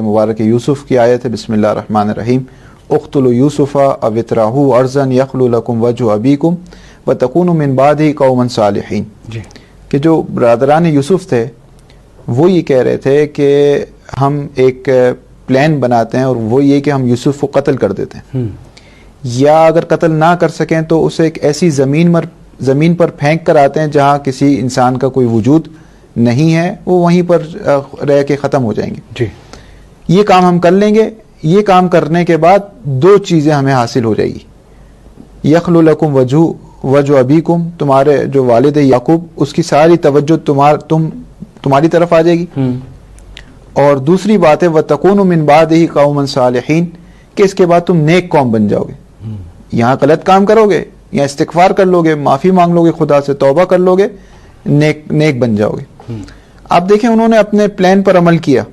مبارک یوسف کی آیت ہے، بسم اللہ الرحمن الرحیم، اقتلوا یوسف او اطرحوه ارضا یخل لکم وجہ ابیکم وتکونوا من بعدہ قوما صالحین. کہ جو برادران یوسف تھے وہ یہ کہہ رہے تھے کہ ہم ایک پلان بناتے ہیں اور وہ یہ کہ ہم یوسف کو قتل کر دیتے ہیں، یا اگر قتل نہ کر سکیں تو اسے ایک ایسی زمین پر پھینک کر آتے ہیں جہاں کسی انسان کا کوئی وجود نہیں ہے، وہ وہیں پر رہ کے ختم ہو جائیں گے. یہ کام ہم کر لیں گے. یہ کام کرنے کے بعد دو چیزیں ہمیں حاصل ہو جائے گی. یخلو لکم وجہ ابیکم، تمہارے جو والد یعقوب اس کی ساری توجہ تمہاری طرف آ جائے گی. اور دوسری بات ہے وَتَكُونُوا مِن بَعْدِهِ قَوْمًا صَالِحِينَ، کہ اس کے بعد تم نیک قوم بن جاؤ گے. یہاں غلط کام کرو گے، یہاں استغفار کر لو گے، معافی مانگ لو گے، خدا سے توبہ کر لو گے، نیک بن جاؤ گے. آپ دیکھیں انہوں نے اپنے پلان پر عمل کیا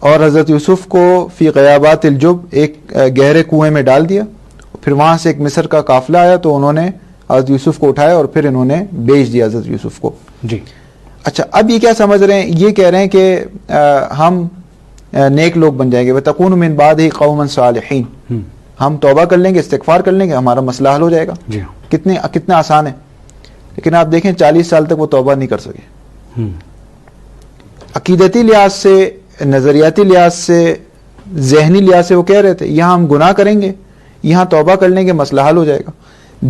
اور حضرت یوسف کو فی غیابات الجب ایک گہرے کنویں میں ڈال دیا. پھر وہاں سے ایک مصر کا قافلہ آیا تو انہوں نے حضرت یوسف کو اٹھایا اور پھر انہوں نے بیچ دیا حضرت یوسف کو. اچھا، اب یہ کیا سمجھ رہے ہیں؟ یہ کہہ رہے ہیں کہ ہم نیک لوگ بن جائیں گے، وَتَكُونُوا مِن بَعْدِهِ قَوْمًا صَالِحِينَ، ہم توبہ کر لیں گے، استغفار کر لیں گے، ہمارا مسئلہ حل ہو جائے گا. کتنا آسان ہے. لیکن آپ دیکھیں 40 سال تک وہ توبہ نہیں کر سکے. عقیدتی لحاظ سے، نظریاتی لحاظ سے، ذہنی لحاظ سے وہ کہہ رہے تھے یہاں ہم گناہ کریں گے، یہاں توبہ کر لیں گے، مسئلہ حل ہو جائے گا.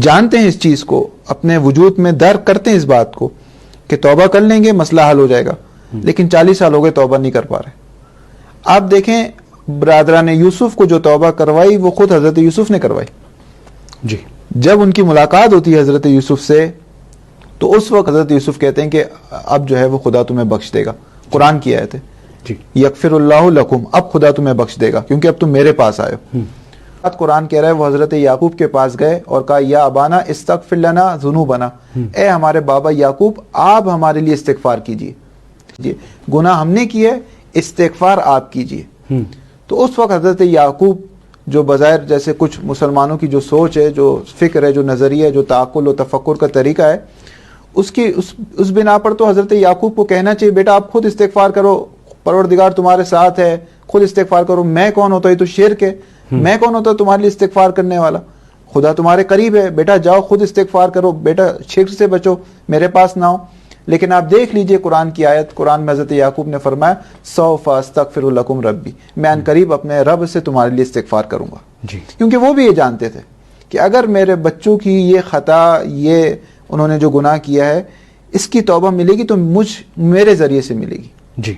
جانتے ہیں اس چیز کو، اپنے وجود میں درک کرتے ہیں اس بات کو کہ توبہ کر لیں گے مسئلہ حل ہو جائے گا، لیکن 40 سال ہو گئے توبہ نہیں کر پا رہے. آپ دیکھیں برادران یوسف کو جو توبہ کروائی وہ خود حضرت یوسف نے کروائی. جب ان کی ملاقات ہوتی ہے حضرت یوسف سے تو اس وقت حضرت یوسف کہتے ہیں کہ اب جو ہے وہ خدا تمہیں بخش دے گا. قرآن کی آیت ہے یغفر اللہ لکم، اب خدا تمہیں بخش دے گا کیونکہ اب تم میرے پاس آئے ہو. قرآن کہہ رہا ہے وہ حضرت یعقوب کے پاس گئے اور کہا یا ابانا استغفر لنا ذنوبنا، اے ہمارے بابا یعقوب آپ ہمارے لیے استغفار کیجئے، گناہ ہم نے کیے، استغفار آپ کیجئے. تو اس وقت حضرت یعقوب جو بظاہر جیسے کچھ مسلمانوں کی جو سوچ ہے، جو فکر ہے، جو نظریہ ہے، جو تعقل و تفکر کا طریقہ ہے، اس بنا پر تو حضرت یعقوب کو کہنا چاہیے بیٹا آپ خود استغفار کرو، پروردگار تمہارے ساتھ ہے، خود استغفار کرو. میں کون ہوتا ہے؟ تو شرک ہے. میں کون ہوتا ہے تمہارے لیے استغفار کرنے والا؟ خدا تمہارے قریب ہے، بیٹا جاؤ خود استغفار کرو، بیٹا شرک سے بچو، میرے پاس نہ ہو. لیکن آپ دیکھ لیجئے قرآن کی آیت، قرآن میں حضرت یعقوب نے فرمایا سوف استغفر لکم ربی، میں ان قریب اپنے رب سے تمہارے لیے استغفار کروں گا. کیونکہ وہ بھی یہ جانتے تھے کہ اگر میرے بچوں کی یہ خطا، یہ انہوں نے جو گناہ کیا ہے، اس کی توبہ ملے گی تو میرے ذریعے سے ملے گی.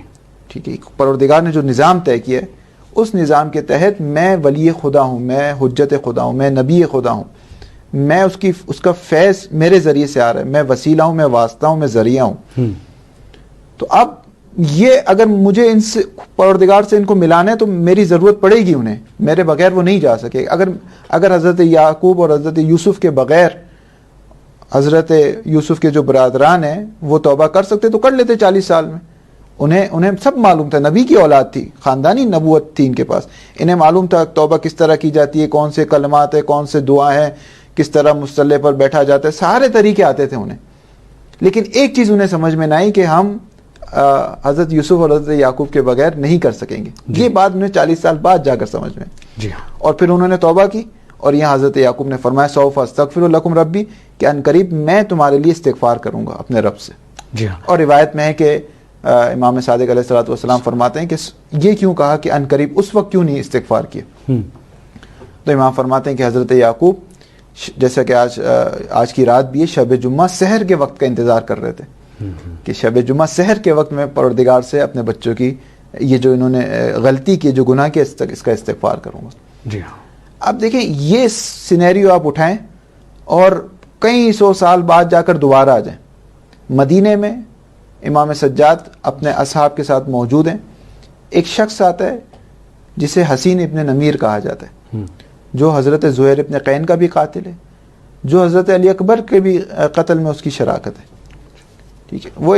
ٹھیک ہے، پروردگار نے جو نظام طے کیا ہے اس نظام کے تحت میں ولی خدا ہوں، میں حجت خدا ہوں، میں نبی خدا ہوں، میں اس کا فیض میرے ذریعے سے آ رہا ہے، میں وسیلہ ہوں، میں واسطہ ہوں، میں ذریعہ ہوں. تو اب یہ اگر مجھے ان سے پروردگار سے ان کو ملانا ہے تو میری ضرورت پڑے گی انہیں، میرے بغیر وہ نہیں جا سکے. اگر حضرت یعقوب اور حضرت یوسف کے بغیر حضرت یوسف کے جو برادران ہیں وہ توبہ کر سکتے تو کر لیتے 40 سال میں. انہیں سب معلوم تھا، نبی کی اولاد تھی، خاندانی نبوت تھی ان کے پاس، انہیں معلوم تھا توبہ کس طرح کی جاتی ہے، کون سے کلمات ہیں، کون سے دعا ہیں، کس طرح مصلی پر بیٹھا جاتا ہے، سارے طریقے آتے تھے انہیں. لیکن ایک چیز انہیں سمجھ میں نہ آئی کہ ہم حضرت یوسف اور حضرت یعقوب کے بغیر نہیں کر سکیں گے. یہ بات انہیں 40 سال بعد جا کر سمجھ میں. اور پھر انہوں نے توبہ کی اور یہاں حضرت یعقوب نے فرمایا سوف استغفر لکم ربی، کہ ان قریب میں تمہارے لیے استغفار کروں گا اپنے رب سے. اور روایت میں ہے کہ امام صادق علیہ الصلوۃ والسلام فرماتے ہیں کہ یہ کیوں کہا کہ ان قریب، اس وقت کیوں نہیں استغفار کیا؟ تو امام فرماتے ہیں کہ حضرت یعقوب جیسا کہ آج کی رات بھی ہے، شب جمعہ سحر کے وقت کا انتظار کر رہے تھے کہ شب جمعہ سحر کے وقت میں پروردگار سے اپنے بچوں کی یہ جو انہوں نے غلطی کی، جو گناہ کی، اس کا استغفار کروں گا. اب دیکھیں یہ سینیریو آپ اٹھائیں اور کئی 100 سال بعد جا کر دوبارہ آ جائیں. مدینے میں امام سجاد اپنے اصحاب کے ساتھ موجود ہیں. ایک شخص آتا ہے جسے حسین ابن نمیر کہا جاتا ہے، جو حضرت زہیر ابن قین کا بھی قاتل ہے، جو حضرت علی اکبر کے بھی قتل میں اس کی شراکت ہے. ٹھیک ہے، وہ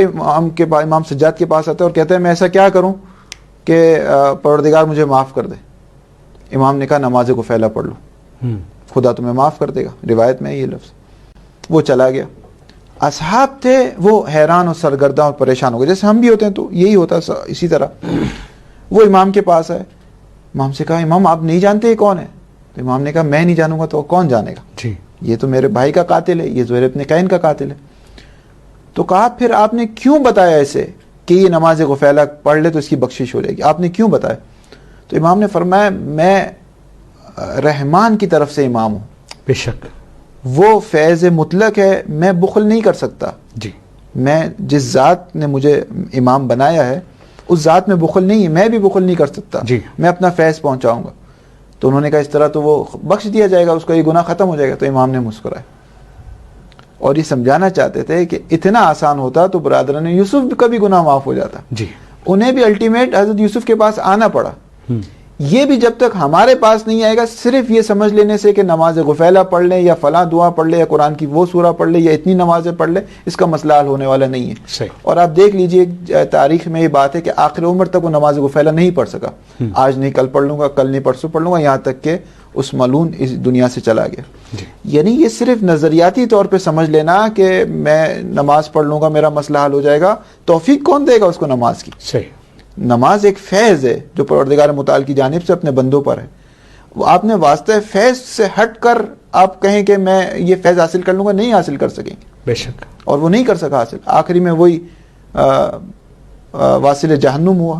امام سجاد کے پاس آتا ہے اور کہتا ہے میں ایسا کیا کروں کہ پروردگار مجھے معاف کر دے. امام نے کہا نماز کو پھیلا پڑھ لو، خدا تمہیں معاف کر دے گا. روایت میں یہ لفظ. وہ چلا گیا. اصحاب تھے وہ حیران اور سرگرداں اور پریشان ہو گئے، جیسے ہم بھی ہوتے ہیں تو یہی ہوتا اسی طرح. وہ امام کے پاس آئے, امام سے کہا امام آپ نہیں جانتے یہ کون ہے؟ تو امام نے کہا میں نہیں جانوں گا تو کون جانے گا, جی یہ تو میرے بھائی کا قاتل ہے, یہ زہیر ابن قین کا قاتل ہے. تو کہا پھر آپ نے کیوں بتایا اسے کہ یہ نماز غفیلہ پڑھ لے تو اس کی بخشش ہو جائے گی, آپ نے کیوں بتایا؟ تو امام نے فرمایا میں رحمان کی طرف سے امام ہوں, بے شک وہ فیض مطلق ہے, میں بخل نہیں کر سکتا, جی میں جس ذات نے مجھے امام بنایا ہے اس ذات میں بخل نہیں ہے, میں بھی بخل نہیں کر سکتا, جی میں اپنا فیض پہنچاؤں گا. تو انہوں نے کہا اس طرح تو وہ بخش دیا جائے گا, اس کا یہ گناہ ختم ہو جائے گا. تو امام نے مسکرائے اور یہ سمجھانا چاہتے تھے کہ اتنا آسان ہوتا تو برادران یوسف کا بھی گناہ معاف ہو جاتا, جی انہیں بھی الٹیمیٹ حضرت یوسف کے پاس آنا پڑا. یہ بھی جب تک ہمارے پاس نہیں آئے گا صرف یہ سمجھ لینے سے کہ نماز غفیلہ پڑھ لیں یا فلاں دعا پڑھ لیں یا قرآن کی وہ سورہ پڑھ لیں یا اتنی نمازیں پڑھ لیں, اس کا مسئلہ حل ہونے والا نہیں ہے. صحیح. اور آپ دیکھ لیجئے تاریخ میں یہ بات ہے کہ آخر عمر تک وہ نماز غفیلہ نہیں پڑھ سکا, آج نہیں کل پڑھ لوں گا, کل نہیں پرسوں پڑھ لوں گا, یہاں تک کہ اس ملعون اس دنیا سے چلا گیا. جی. یعنی یہ صرف نظریاتی طور پہ سمجھ لینا کہ میں نماز پڑھ لوں گا میرا مسئلہ حل ہو جائے گا, توفیق کون دے گا اس کو نماز کی؟ صحیح. نماز ایک فیض ہے جو پروردگار متعال کی جانب سے اپنے بندوں پر ہے. وہ آپ نے واسطہ فیض سے ہٹ کر آپ کہیں کہ میں یہ فیض حاصل کر لوں گا, نہیں حاصل کر سکیں گے. بے شک. اور وہ نہیں کر سکا حاصل, آخری میں وہی واصل جہنم ہوا.